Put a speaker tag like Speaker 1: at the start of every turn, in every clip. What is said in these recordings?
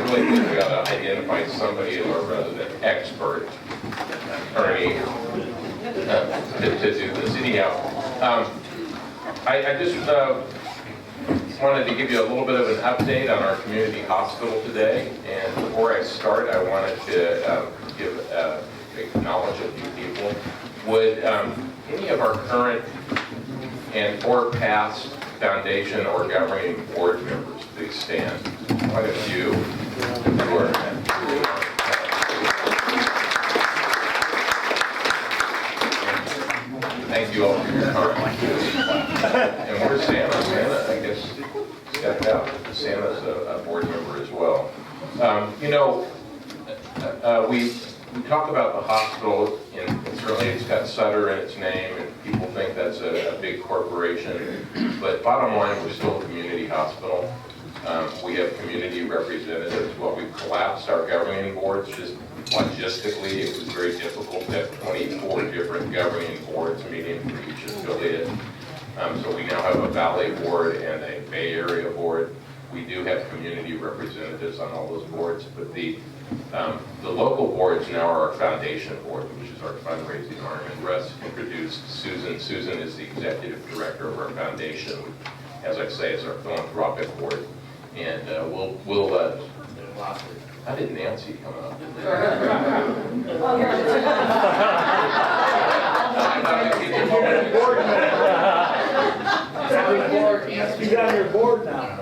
Speaker 1: really think we ought to identify somebody as our resident expert attorney to do this. Anyhow, I just wanted to give you a little bit of an update on our community hospital today. And before I start, I wanted to acknowledge a few people. Would any of our current and or past foundation or governing board members please stand? Quite a few who are. Thank you all for your time. And where's Santa? Santa, I guess, stepped out. Santa's a board member as well. You know, we talk about the hospital, and certainly it's got Sutter in its name, and people think that's a big corporation. But bottom line, we're still a community hospital. We have community representatives. Well, we've collapsed our governing boards. Just logistically, it was very difficult to have 24 different governing boards meeting for each affiliate. So we now have a Valley board and a Bay Area board. We do have community representatives on all those boards, but the local boards now are our foundation board, which is our fundraising arm. And Russ introduced Susan. Susan is the executive director of our foundation, as I say, is our philanthropic board. And we'll how did Nancy come up?
Speaker 2: He's on your board now.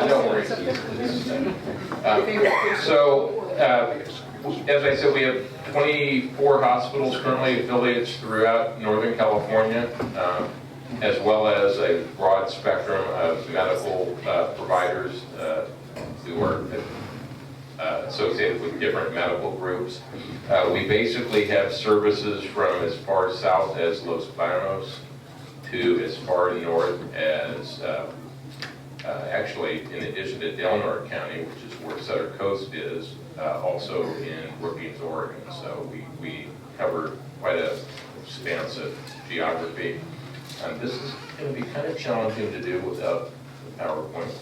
Speaker 1: Don't worry. As I said, we have 24 hospitals currently, affiliates throughout Northern California, as well as a broad spectrum of medical providers who are associated with different medical groups. We basically have services from as far south as Los Banos to as far north as, actually, in addition to Del Norte County, which is where Sutter Coast is, also in Brookings, Oregon. So we cover quite a expansive geography. This is going to be kind of challenging to do without the PowerPoint.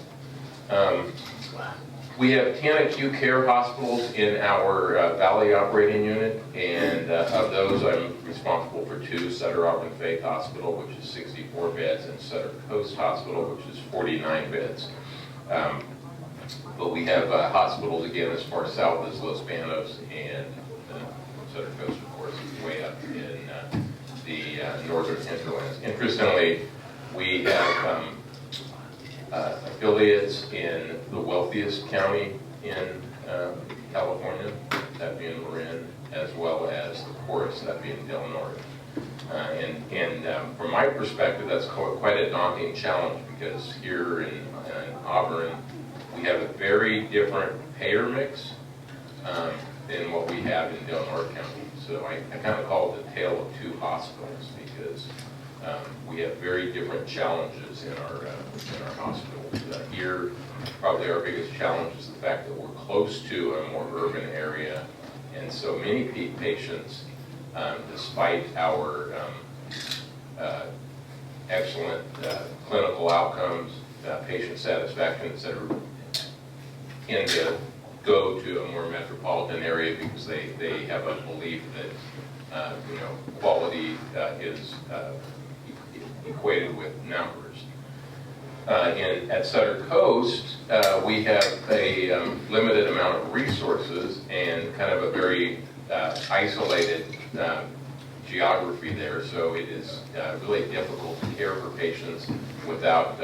Speaker 1: We have 10 acute care hospitals in our Valley operating unit, and of those I'm responsible for 2, Sutter Auburn Faith Hospital, which is 64 beds, and Sutter Coast Hospital, which is 49 beds. But we have hospitals, again, as far south as Los Banos, and Sutter Coast, of course, is way up in the northern hinterlands. Interestingly, we have affiliates in the wealthiest county in California, that being Marin, as well as the poorest, that being Del Norte. And from my perspective, that's quite a daunting challenge, because here in Auburn, we have a very different payer mix than what we have in Del Norte County. So I kind of call it the tale of two hospitals, because we have very different challenges in our hospitals. Here, probably our biggest challenge is the fact that we're close to a more urban area, and so many patients, despite our excellent clinical outcomes, patient satisfaction, etc., tend to go to a more metropolitan area because they have a belief that quality is equated with numbers. At Sutter Coast, we have a limited amount of resources and kind of a very isolated geography there, so it is really difficult to care for patients without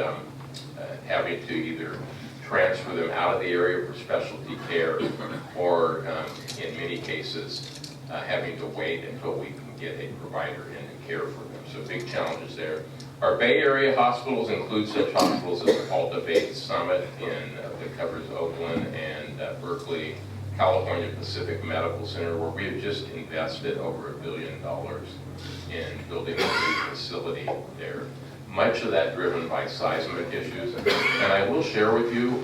Speaker 1: having to either transfer them out of the area for specialty care, or in many cases having to wait until we can get a provider in to care for them. So big challenges there. Our Bay Area hospitals include such hospitals as the Alta Bates Summit that covers Oakland, and Berkeley, California Pacific Medical Center, where we have just invested over $1 billion in building a new facility there. Much of that driven by seismic issues. And I will share with you,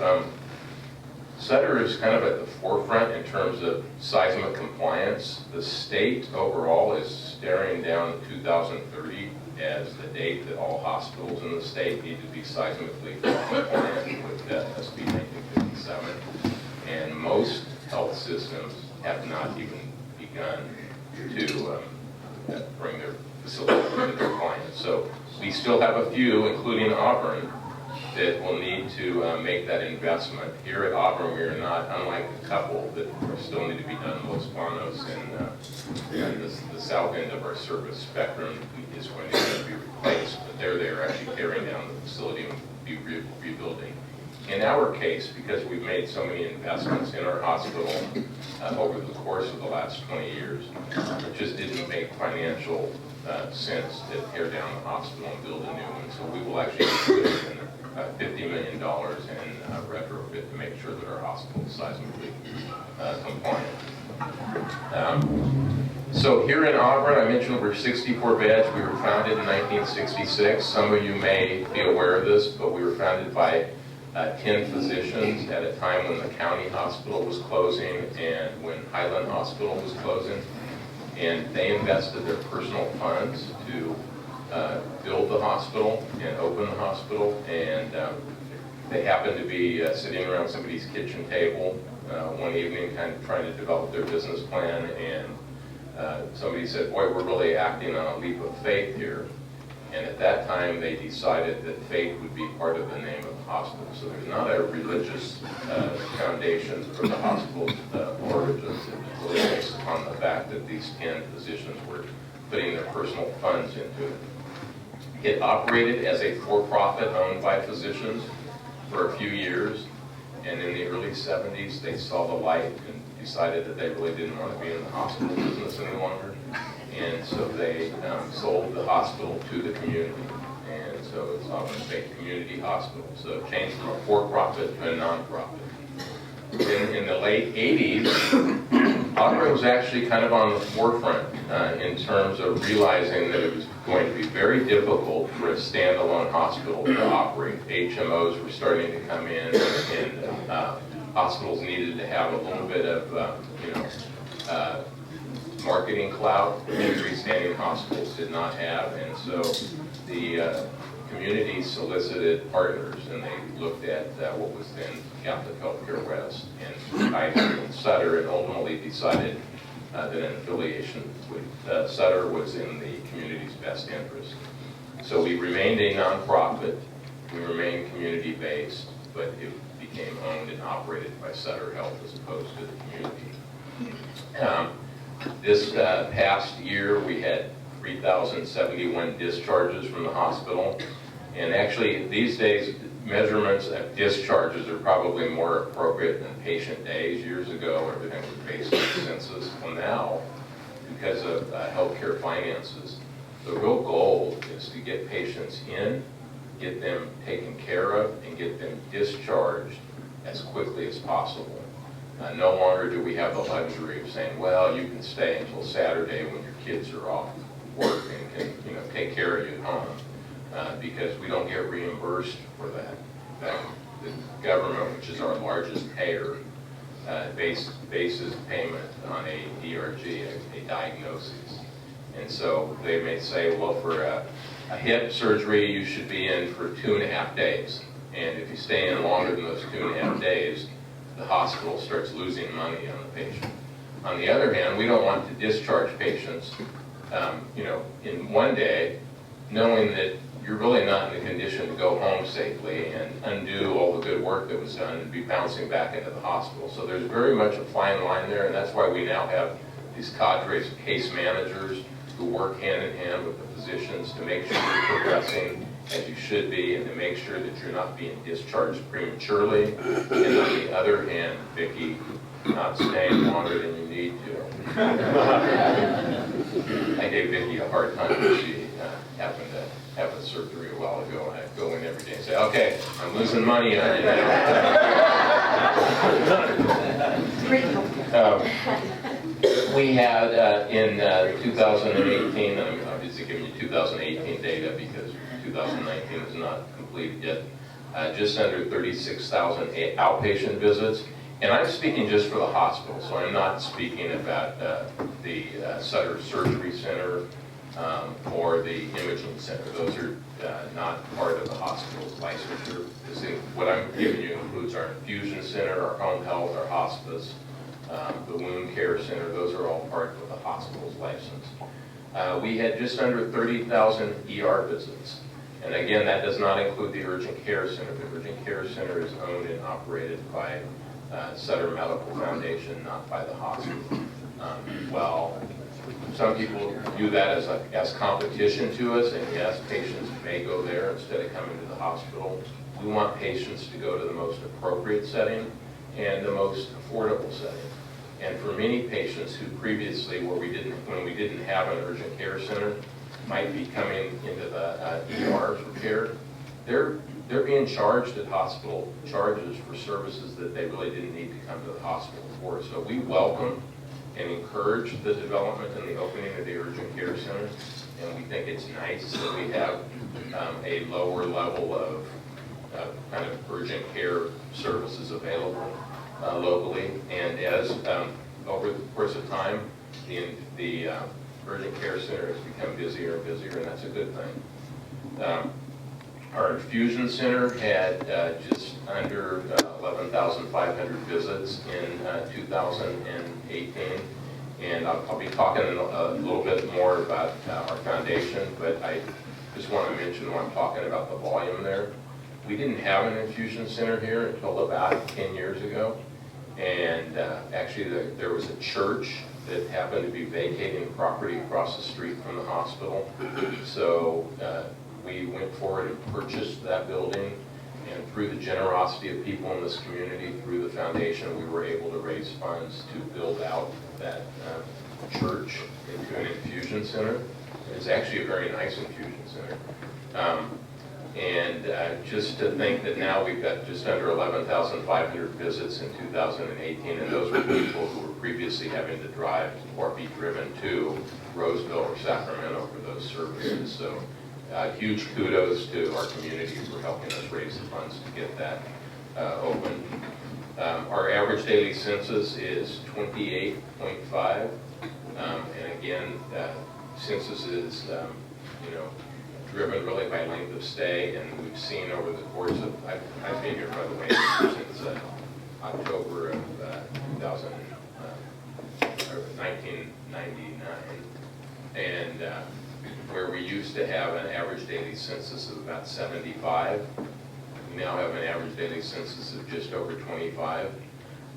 Speaker 1: Sutter is kind of at the forefront in terms of seismic compliance. The state overall is staring down 2030 as the date that all hospitals in the state need to be seismically compliant with SB 1957. not even begun to bring their facility into compliance. So we still have a few, including Auburn, that will need to make that investment. Here at Auburn, we are not, unlike a couple that still need to be done, Los Planos and the south end of our service spectrum is going to be replaced, but they're actually tearing down the facility and be rebuilding. In our case, because we've made so many investments in our hospital over the course of the last 20 years, it just didn't make financial sense to tear down the hospital and build a new one. So we will actually put in $50 million in retrofit to make sure that our hospital is seismically compliant. So here in Auburn, I mentioned we're 64 beds. We were founded in 1966. Some of you may be aware of this, but we were founded by 10 physicians at a time when the county hospital was closing and when Highland Hospital was closing. And they invested their personal funds to build the hospital and open the hospital. And they happened to be sitting around somebody's kitchen table one evening kind of trying to develop their business plan. And somebody said, boy, we're really acting on a leap of faith here. And at that time, they decided that faith would be part of the name of the hospital. So there's not a religious foundation for the hospital's origins. It was really based upon the fact that these 10 physicians were putting their personal funds into it. It operated as a for-profit owned by physicians for a few years. And in the early 70s, they saw the light and decided that they really didn't want to be in the hospital business any longer. And so they sold the hospital to the community. And so it's Auburn State Community Hospital. So it changed from a for-profit to a non-profit. In the late 80s, Auburn was actually kind of on the forefront in terms of realizing that it was going to be very difficult for a standalone hospital to operate. HMOs were starting to come in, and hospitals needed to have a little bit of, marketing clout that freestanding hospitals did not have. And so the community solicited partners, and they looked at what was then Catholic Healthcare West and Kaiser and Sutter, and ultimately decided that an affiliation with Sutter was in the community's best interest. So we remained a nonprofit, we remained community-based, but it became owned and operated by Sutter Health as opposed to the community. This past year, we had 3,071 discharges from the hospital. And actually, these days, measurements of discharges are probably more appropriate than patient days. Years ago, everything was based on census. Well, now, because of healthcare finances, the real goal is to get patients in, get them taken care of, and get them discharged as quickly as possible. No longer do we have the luxury of saying, well, you can stay until Saturday when your kids are off work and can take care of you at home, because we don't get reimbursed for that. The government, which is our largest payer, bases payment on a DRG, a diagnosis. And so they may say, well, for a hip surgery, you should be in for 2.5 days. And if you stay in longer than those 2.5 days, the hospital starts losing money on the patient. On the other hand, we don't want to discharge patients, in one day, knowing that you're really not in a condition to go home safely and undo all the good work that was done and be bouncing back into the hospital. So there's very much a fine line there, and that's why we now have these cadres of case managers who work hand in hand with the physicians to make sure you're progressing as you should be, and to make sure that you're not being discharged prematurely. And on the other hand, Vicki, not staying longer than you need to. I gave Vicki a hard time because she happened to have a surgery a while ago, and I go in every day and say, okay, I'm losing money on you now. We had in 2018, I'm obviously giving you 2018 data because 2019 is not completed yet, just under 36,000 outpatient visits. And I'm speaking just for the hospital, so I'm not speaking about the Sutter Surgery Center or the Imaging Center. Those are not part of the hospital's licensure. What I'm giving you includes our infusion center, our home health, our hospice, the wound care center, those are all part of the hospital's license. We had just under 30,000 ER visits. And again, that does not include the urgent care center. The urgent care center is owned and operated by Sutter Medical Foundation, not by the hospital. Well, some people view that as competition to us, and yes, patients may go there instead of coming to the hospital. We want patients to go to the most appropriate setting and the most affordable setting. And for many patients who previously, when we didn't have an urgent care center, might be coming into the ER for care, they're being charged at hospital charges for services that they really didn't need to come to the hospital for. So we welcome and encourage the development and the opening of the urgent care center, and we think it's nice that we have a lower level of kind of urgent care services available locally. And as over the course of time, the urgent care center has become busier and busier, and that's a good thing. Our infusion center had just under 11,500 visits in 2018, and I'll be talking a little bit more about our foundation, but I just want to mention when I'm talking about the volume there. We didn't have an infusion center here until about 10 years ago, and actually there was a church that happened to be vacating property across the street from the hospital. So we went forward and purchased that building, and through the generosity of people in this community, through the foundation, we were able to raise funds to build out that church into an infusion center. It's actually a very nice infusion center. And just to think that now we've got just under 11,500 visits in 2018, and those were people who were previously having to drive or be driven to Roseville or Sacramento for those services. So huge kudos to our community for helping us raise the funds to get that open. Our average daily census is 28.5, and again, census is driven really by length of stay, and we've seen over the course of, I've been here, by the way, since October of 1999, and where we used to have an average daily census of about 75, we now have an average daily census of just over 25.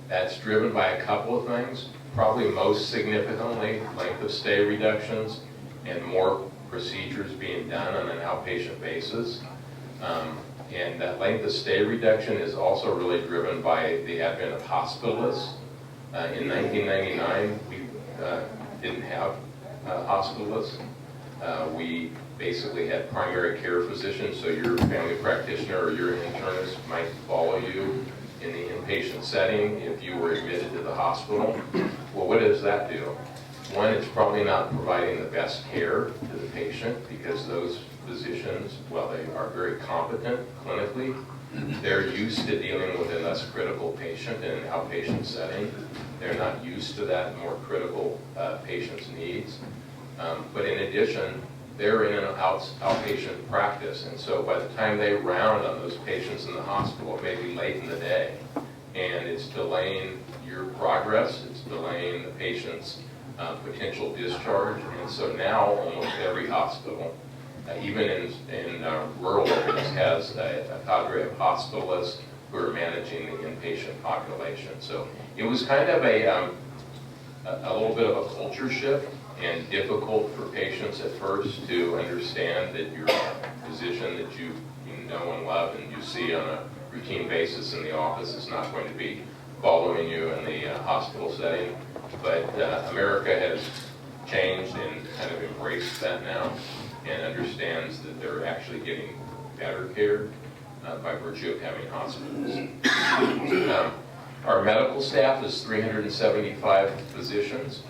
Speaker 1: That's driven by a couple of things, probably most significantly length of stay reductions and more procedures being done on an outpatient basis. And that length of stay reduction is also really driven by the advent of hospitalists. In 1999, we didn't have hospitalists. We basically had primary care physicians, so your family practitioner or your internist might follow you in the inpatient setting if you were admitted to the hospital. Well, what does that do? One, it's probably not providing the best care to the patient because those physicians, while they are very competent clinically, they're used to dealing with a less critical patient in an outpatient setting. They're not used to that more critical patient's needs. But in addition, they're in an outpatient practice, and so by the time they round on those patients in the hospital, it may be late in the day, and it's delaying your progress, it's delaying the patient's potential discharge. And so now almost every hospital, even in rural areas, has a cadre of hospitalists who are managing the inpatient population. So it was kind of a little bit of a culture shift, and difficult for patients at first to understand that your physician that you know and love and you see on a routine basis in the office is not going to be following you in the hospital setting. But America has changed and kind of embraced that now and understands that they're actually getting better care by virtue of having hospitals. Our medical staff is 375 physicians.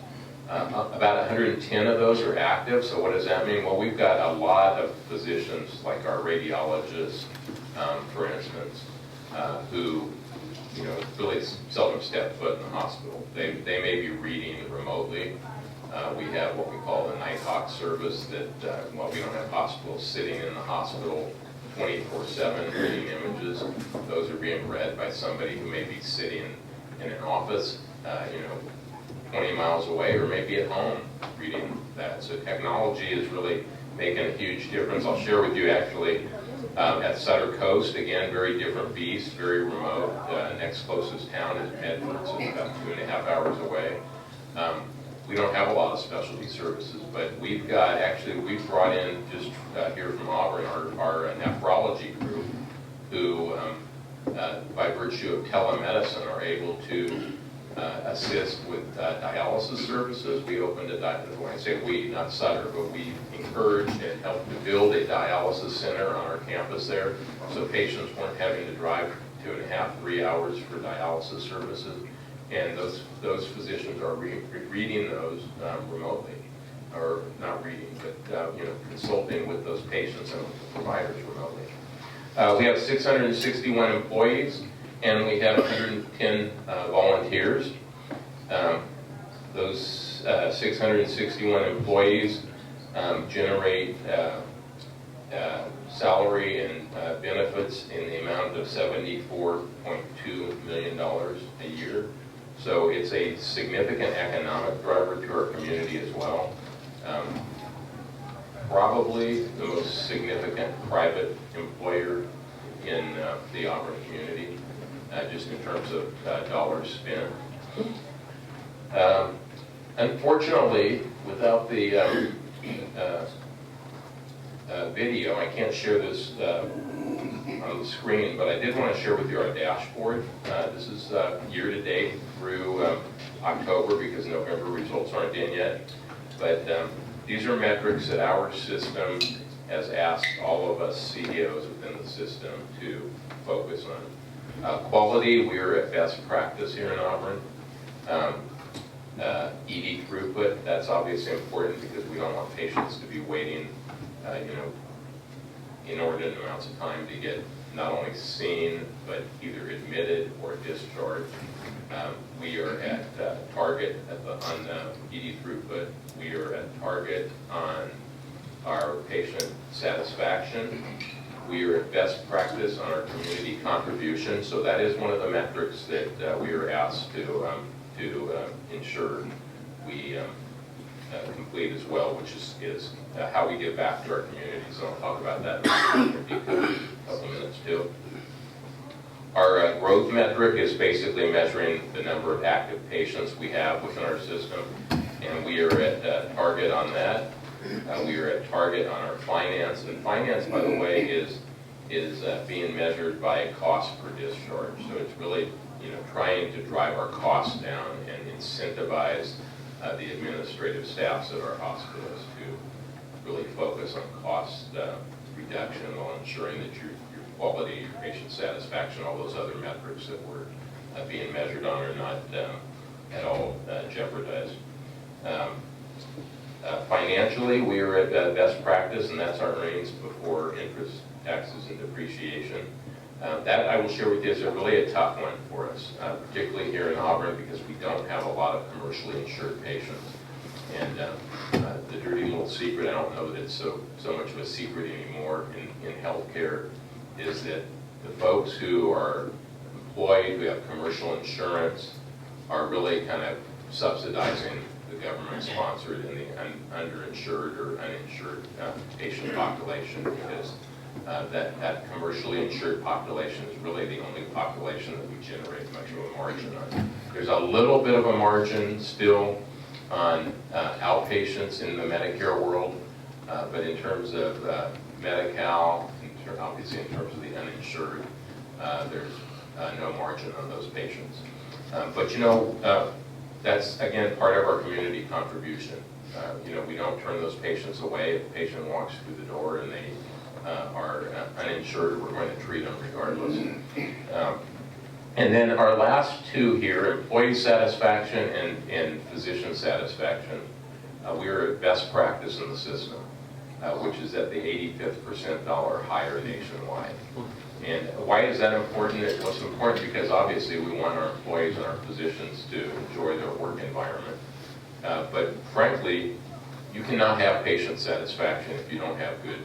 Speaker 1: About 110 of those are active. So what does that mean? Well, we've got a lot of physicians, like our radiologists, for instance, who really seldom step foot in the hospital. They may be reading remotely. We have what we call the Nighthawk service that, while we don't have hospitals sitting in the hospital 24/7 reading images, those are being read by somebody who may be sitting in an office, 20 miles away, or maybe at home reading that. So technology is really making a huge difference. I'll share with you actually at Sutter Coast, again, very different beast, very remote. Next closest town is Medford, so it's about 2.5 hours away. We don't have a lot of specialty services, but we've brought in just here from Auburn our nephrology group, who by virtue of telemedicine are able to assist with dialysis services. We opened when I say we, not Sutter, but we encouraged and helped to build a dialysis center on our campus there, so patients weren't having to drive 2.5, 3 hours for dialysis services. And those physicians are reading those remotely, or not reading, but consulting with those patients and providers remotely. We have 661 employees, and we have 110 volunteers. Those 661 employees generate salary and benefits in the amount of $74.2 million a year. So it's a significant economic driver to our community as well. Probably the most significant private employer in the Auburn community, just in terms of dollars spent. Unfortunately, without the video, I can't share this on the screen, but I did want to share with you our dashboard. This is year-to-date through October, because November results aren't in yet. But these are metrics that our system has asked all of us CEOs within the system to focus on. Quality, we're at best practice here in Auburn. ED throughput, that's obviously important because we don't want patients to be waiting, inordinate amounts of time to get not only seen, but either admitted or discharged. We are at target on ED throughput. We are at target on our patient satisfaction. We are at best practice on our community contribution. So that is one of the metrics that we are asked to ensure we complete as well, which is how we give back to our communities. And I'll talk about that in more detail in a couple minutes too. Our growth metric is basically measuring the number of active patients we have within our system, and we are at target on that. We are at target on our finance, and finance, by the way, is being measured by cost per discharge. So it's really trying to drive our costs down and incentivize the administrative staffs at our hospitals to really focus on cost reduction while ensuring that your quality, your patient satisfaction, all those other metrics that we're being measured on are not at all jeopardized. Financially, we are at best practice, and that's our earnings before interest, taxes, and depreciation. That I will share with you is really a tough one for us, particularly here in Auburn, because we don't have a lot of commercially insured patients. And the dirty little secret, I don't know that it's so much of a secret anymore in healthcare, is that the folks who are employed, who have commercial insurance, are really kind of subsidizing the government-sponsored and the underinsured or uninsured patient population, because that commercially insured population is really the only population that we generate much of a margin on. There's a little bit of a margin still on outpatients in the Medicare world, but in terms of Medi-Cal, obviously in terms of the uninsured, there's no margin on those patients. But that's again part of our community contribution. We don't turn those patients away. If a patient walks through the door and they are uninsured, we're going to treat them regardless. And then our last two here, employee satisfaction and physician satisfaction, we are at best practice in the system, which is at the 85th percentile higher nationwide. And why is that important? Well, it's important because obviously we want our employees and our physicians to enjoy their work environment. But frankly, you cannot have patient satisfaction if you don't have good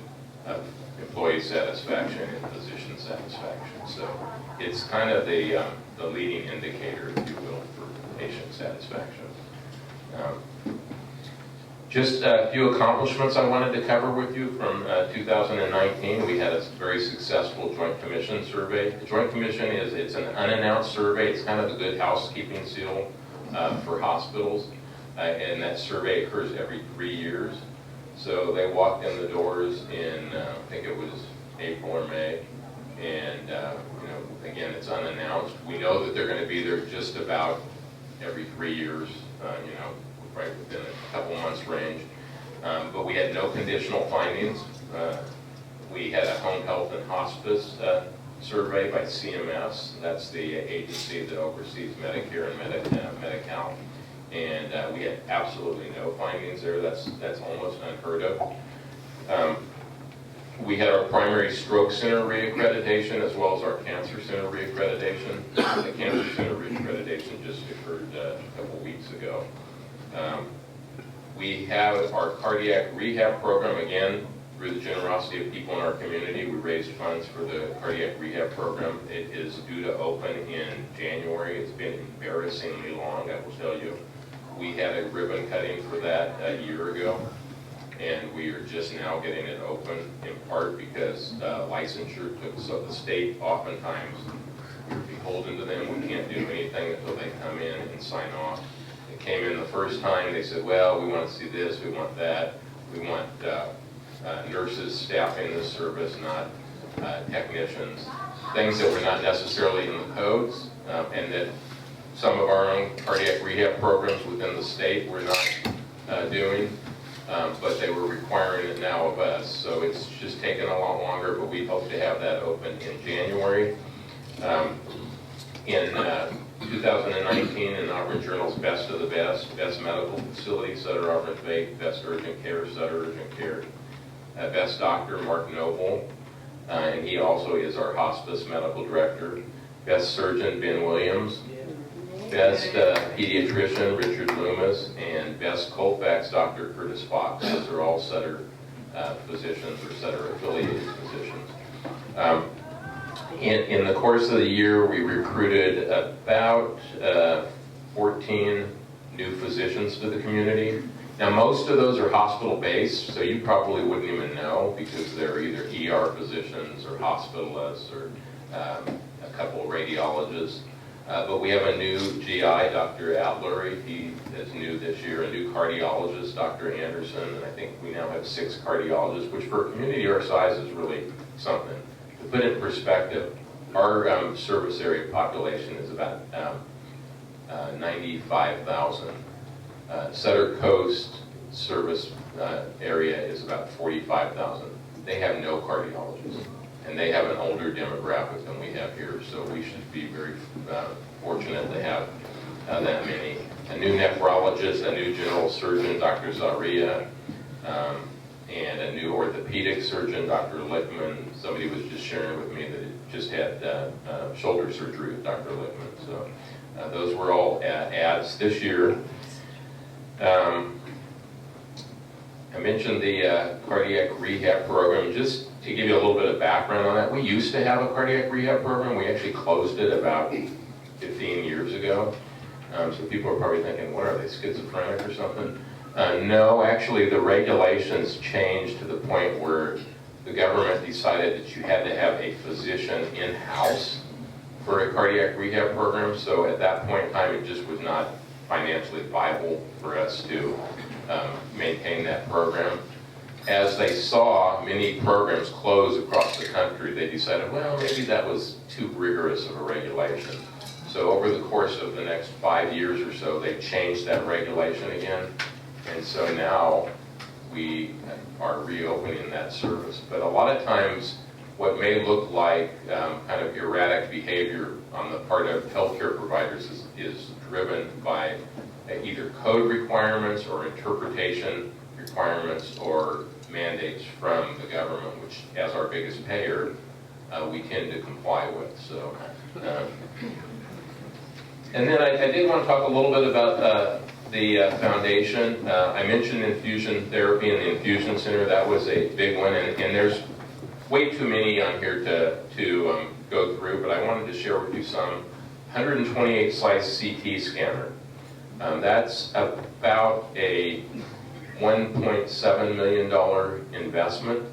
Speaker 1: employee satisfaction and physician satisfaction. So it's kind of the leading indicator, if you will, for patient satisfaction. Just a few accomplishments I wanted to cover with you from 2019. We had a very successful Joint Commission survey. The Joint Commission it's an unannounced survey. It's kind of the good housekeeping seal for hospitals. And that survey occurs every 3 years. So they walked in the doors in, I think it was April or May. And, again, it's unannounced. We know that they're going to be there just about every 3 years, right within a couple months range. But we had no conditional findings. We had a home health and hospice survey by CMS. That's the agency that oversees Medicare and Medi-Cal. And we had absolutely no findings there. That's almost unheard of. We had our primary stroke center reaccreditation as well as our cancer center reaccreditation. The cancer center reaccreditation just occurred a couple weeks ago. We have our cardiac rehab program, again, through the generosity of people in our community. We raised funds for the cardiac rehab program. It is due to open in January. It's been embarrassingly long, I will tell you. We had a ribbon cutting for that a year ago, and we are just now getting it open, in part because licensure took, so the state oftentimes, we're beholden to them. We can't do anything until they come in and sign off. They came in the first time, they said, well, we want to see this, we want that, we want nurses staffing this service, not technicians, things that were not necessarily in the codes, and that some of our own cardiac rehab programs within the state were not doing, but they were requiring it now of us. So it's just taken a lot longer, but we hope to have that open in January. In 2019, in Auburn Journal's Best of the Best Medical Facility, Sutter Auburn Fate, Best Urgent Care, Sutter Urgent Care, Best Doctor, Mark Noble, and he also is our Hospice Medical Director, Best Surgeon, Ben Williams, Best Pediatrician, Richard Loomis, and Best Colfax, Dr. Curtis Fox. Those are all Sutter physicians or Sutter affiliated physicians. In the course of the year, we recruited about 14 new physicians to the community. Now, most of those are hospital-based, so you probably wouldn't even know because they're either ER physicians or hospitalists or a couple of radiologists. But we have a new GI, Dr. Adlery. He is new this year. A new cardiologist, Dr. Anderson. And I think we now have 6 cardiologists, which for a community our size is really something. To put it in perspective, our service area population is about 95,000. Sutter Coast service area is about 45,000. They have no cardiologists, and they have an older demographic than we have here, so we should be very fortunate to have that many. A new nephrologist, a new general surgeon, Dr. Zaria, and a new orthopedic surgeon, Dr. Lickman. Somebody was just sharing with me that it just had shoulder surgery with Dr. Lickman. So those were all adds this year. I mentioned the cardiac rehab program. Just to give you a little bit of background on that, we used to have a cardiac rehab program. We actually closed it about 15 years ago. So people are probably thinking, what are they, schizophrenic or something? No, actually the regulations changed to the point where the government decided that you had to have a physician in-house for a cardiac rehab program. So at that point in time, it just was not financially viable for us to maintain that program. As they saw many programs close across the country, they decided, well, maybe that was too rigorous of a regulation. So over the course of the next 5 years or so, they changed that regulation again. And so now we are reopening that service. But a lot of times, what may look like kind of erratic behavior on the part of healthcare providers is driven by either code requirements or interpretation requirements or mandates from the government, which, as our biggest payer, we tend to comply with. So, and then I did want to talk a little bit about the foundation. I mentioned infusion therapy and the infusion center. That was a big one, and there's way too many on here to go through, but I wanted to share with you some. 128 slice CT scanner. That's about a $1.7 million investment,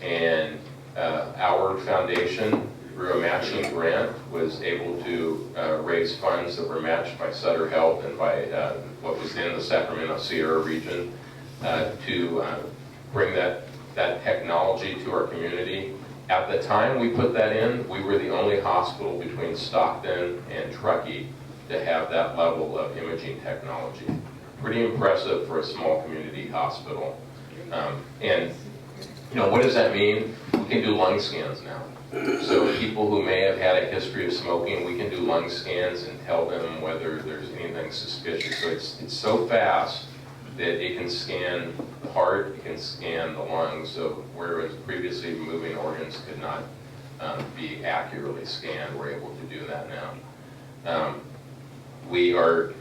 Speaker 1: and our foundation, through a matching grant, was able to raise funds that were matched by Sutter Health and by what was in the Sacramento Sierra region to bring that technology to our community. At the time we put that in, we were the only hospital between Stockton and Truckee to have that level of imaging technology. Pretty impressive for a small community hospital. And you know, what does that mean? We can do lung scans now. So people who may have had a history of smoking, we can do lung scans and tell them whether there's anything suspicious. So it's so fast that it can scan the heart, it can scan the lungs, so whereas previously moving organs could not be accurately scanned, we're able to do that now. We are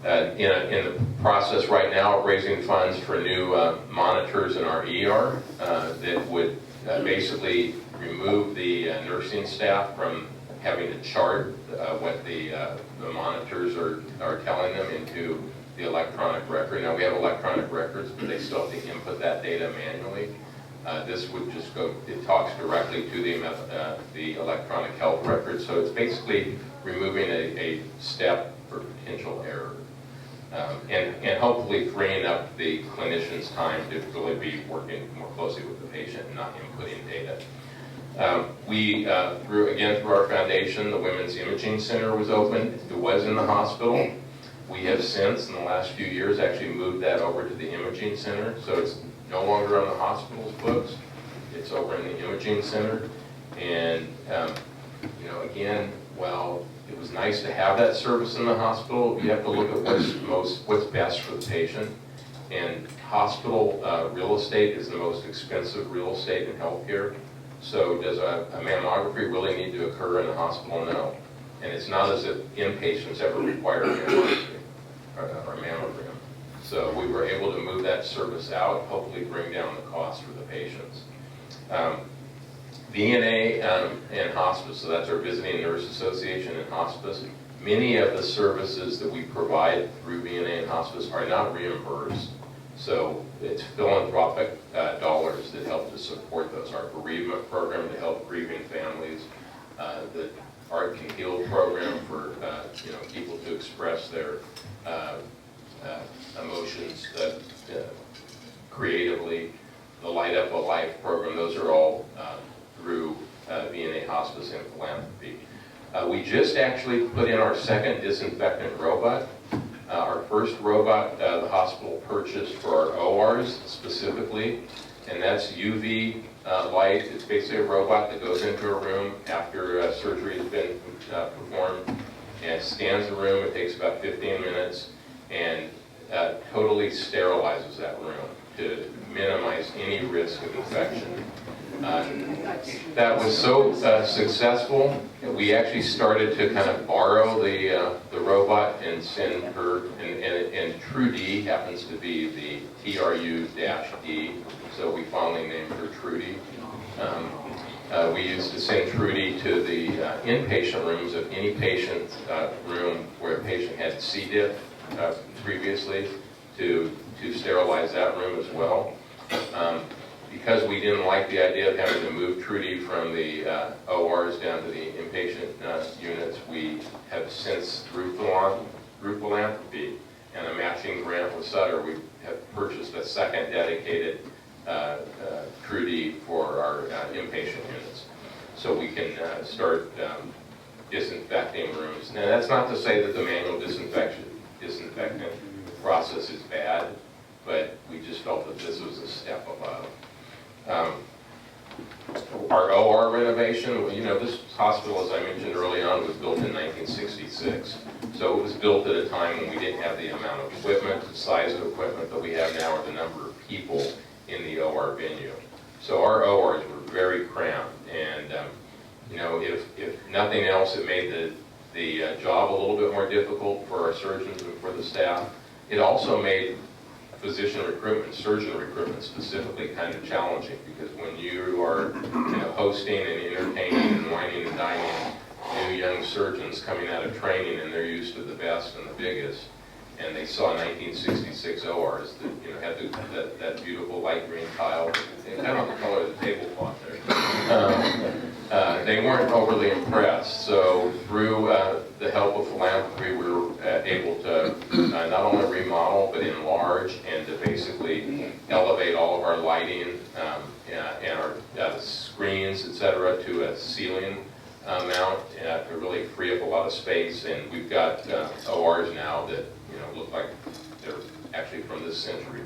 Speaker 1: in the process right now of raising funds for new monitors in our ER that would basically remove the nursing staff from having to chart what the monitors are telling them into the electronic record. Now we have electronic records, but they still have to input that data manually. This would just go, it talks directly to the electronic health record, so it's basically removing a step for potential error. And hopefully freeing up the clinician's time to really be working more closely with the patient and not inputting data. Through our foundation, the Women's Imaging Center was opened. It was in the hospital. We have since, in the last few years, actually moved that over to the Imaging Center, so it's no longer on the hospital's books. It's over in the Imaging Center. And, you know, again, while it was nice to have that service in the hospital, you have to look at what's best for the patient. And hospital real estate is the most expensive real estate in healthcare. So does a mammography really need to occur in the hospital? No. And it's not as if inpatients ever require a mammography or mammogram. So we were able to move that service out, hopefully bring down the cost for the patients. VNA and hospice, so that's our Visiting Nurse Association and hospice. Many of the services that we provide through VNA and hospice are not reimbursed. So it's philanthropic dollars that help to support those. Our bereavement program to help grieving families, the Art Can Heal program for people to express their emotions creatively, the Light Up a Life program, those are all through VNA Hospice and Philanthropy. We just actually put in our second disinfectant robot. Our first robot the hospital purchased for our ORs specifically, and that's UV light. It's basically a robot that goes into a room after surgery has been performed and scans the room. It takes about 15 minutes and totally sterilizes that room to minimize any risk of infection. That was so successful that we actually started to kind of borrow the robot and send her, and Trudy happens to be the TRU-D, so we finally named her Trudy. We used to send Trudy to the inpatient rooms of any patient room where a patient had C. diff previously to sterilize that room as well. Because we didn't like the idea of having to move Trudy from the ORs down to the inpatient units, we have since, through philanthropy and a matching grant with Sutter, we have purchased a second dedicated Trudy for our inpatient units. So we can start disinfecting rooms. Now that's not to say that the manual disinfectant process is bad, but we just felt that this was a step above. Our OR renovation, this hospital, as I mentioned early on, was built in 1966. So it was built at a time when we didn't have the amount of equipment, the size of equipment that we have now, or the number of people in the OR venue. So our ORs were very cramped, and if nothing else, it made the job a little bit more difficult for our surgeons and for the staff. It also made physician recruitment, surgeon recruitment specifically, kind of challenging, because when you are hosting and entertaining and wining and dining new young surgeons coming out of training, and they're used to the best and the biggest, and they saw 1966 ORs that had that beautiful light green tile, kind of the color of the tablecloth there. They weren't overly impressed. So through the help of philanthropy, we were able to not only remodel but enlarge and to basically elevate all of our lighting and our screens, etc., to a ceiling mount to really free up a lot of space. And we've got ORs now that look like they're actually from this century.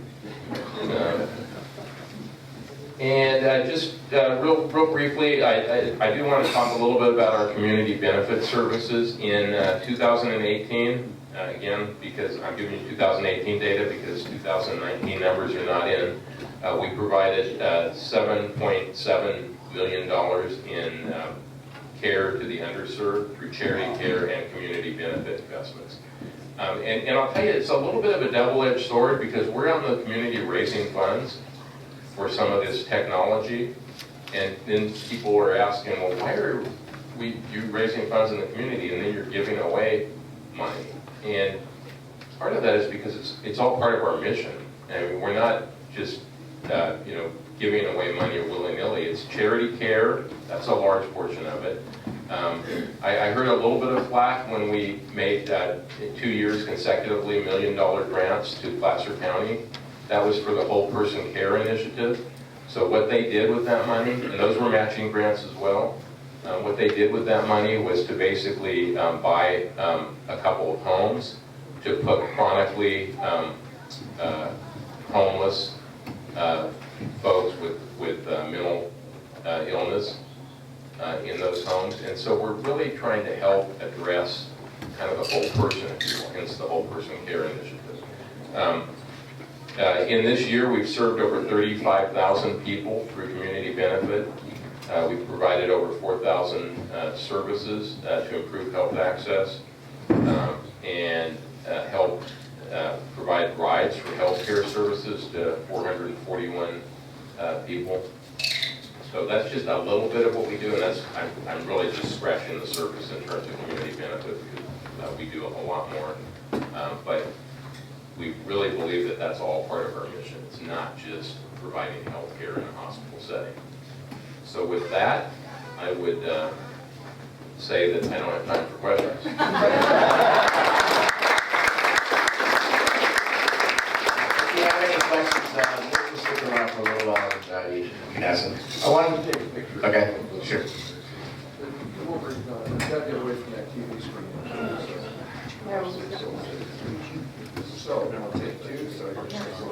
Speaker 1: Just real briefly, I do want to talk a little bit about our community benefit services in 2018. Again, because I'm giving you 2018 data because 2019 numbers are not in. We provided $7.7 million in care to the underserved through charity care and community benefit investments. And I'll tell you, it's a little bit of a double-edged sword because we're out in the community raising funds for some of this technology, and then people are asking, well, why are you raising funds in the community and then you're giving away money? And part of that is because it's all part of our mission. I mean, we're not just giving away money willy-nilly. It's charity care. That's a large portion of it. I heard a little bit of flack when we made 2 years consecutively $1 million grants to Placer County. That was for the Whole Person Care Initiative. So what they did with that money, and those were matching grants as well, what they did with that money was to basically buy a couple of homes to put chronically homeless folks with mental illness in those homes. And so we're really trying to help address kind of the whole person, if you will, hence the Whole Person Care Initiative. In this year, we've served over 35,000 people through community benefit. We've provided over 4,000 services to improve health access and help provide rides for healthcare services to 441 people. So that's just a little bit of what we do, and I'm really just scratching the surface in terms of community benefit because we do a lot more. But we really believe that that's all part of our mission. It's not just providing health care in a hospital setting. So with that, I would say that I don't have time for questions.
Speaker 3: If you have any questions, we'll stick around for a little while. You can ask them.
Speaker 4: I wanted to take a picture.
Speaker 3: Okay, sure.
Speaker 4: We've got to get away from that TV screen. So, I'll take two, so I can just go.